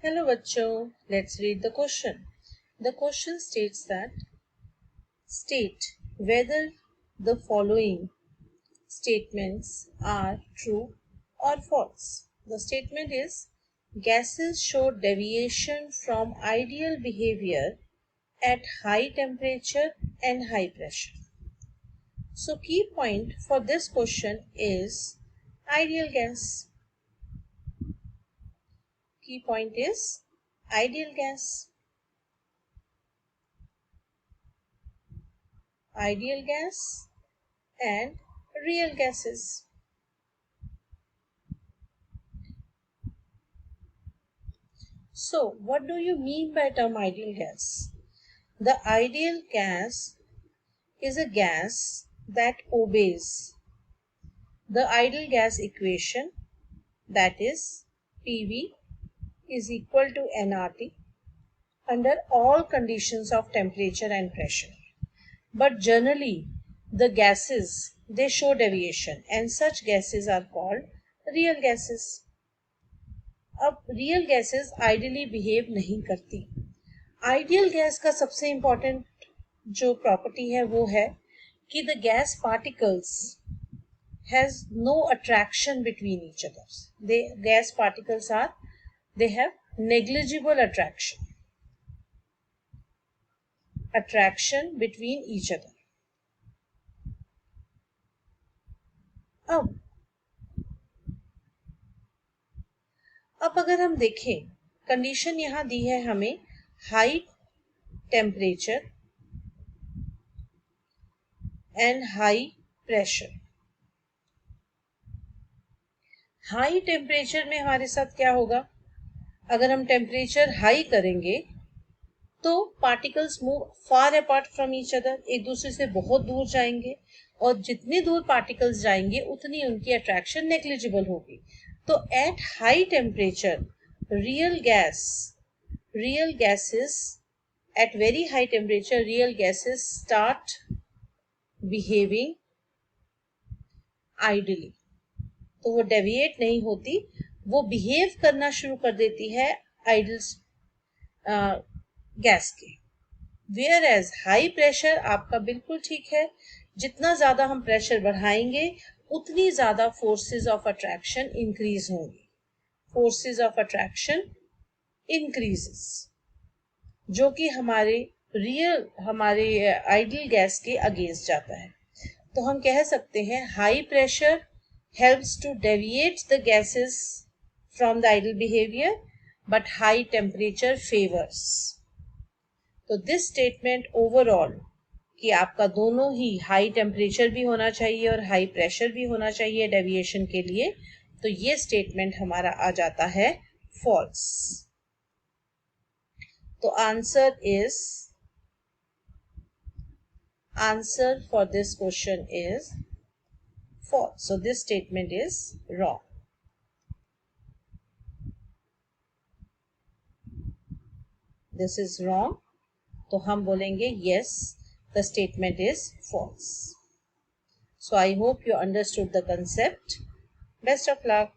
Hello bachcho, let's read the question. The question states that state whether the following statements are true or false. The statement is gases show deviation from ideal behavior at high temperature and high pressure. So key point for this question is ideal gas. Key point is ideal gas. Ideal gas and real gases. So, what do you mean by term ideal gas? The ideal gas is a gas that obeys the ideal gas equation, that is PV is equal to nRT under all conditions of temperature and pressure. But generally, the gases, they show deviation and such gases are called real gases. अब real gases ideally behave नहीं करती. Ideal gas का सबसे important जो property है वो है कि the gas particles has no attraction between each other. They gas particles are they have negligible attraction between each other. अब अगर हम देखें, कंडीशन यहां दी है हमें high temperature and high pressure. High temperature में हमारे साथ क्या होगा? अगर हम टेम्परेचर हाई करेंगे तो particles move far apart from each other, एक दूसरे से बहुत दूर जाएंगे और जितनी दूर पार्टिकल्स जाएंगे उतनी उनकी अट्रैक्शन नेग्लिजिबल होगी. तो at high temperature real gases at very high temperature real gases start behaving ideally. तो वो डेविएट नहीं होती, वो बिहेव करना शुरू कर देती है आइडियल गैस के. वेयर एज हाई प्रेशर आपका बिल्कुल ठीक है, जितना ज्यादा हम प्रेशर बढ़ाएंगे उतनी ज्यादा फोर्सेस ऑफ अट्रैक्शन इंक्रीज होंगी. फोर्सेस ऑफ अट्रैक्शन इंक्रीजेस, जो कि हमारे आइडियल गैस के अगेंस्ट जाता है. तो हम कह सकते हैं high pressure helps to deviate the gases from the ideal behaviour but high temperature favours. तो दिस स्टेटमेंट ओवरऑल कि आपका दोनों ही हाई टेम्परेचर भी होना चाहिए और हाई प्रेशर भी होना चाहिए डेविएशन के लिए, तो ये स्टेटमेंट हमारा आ जाता है फॉल्स. तो answer for this question is false. So this statement is wrong. This is wrong. तो हम बोलेंगे yes, the statement is false. So I hope you understood the concept. Best of luck.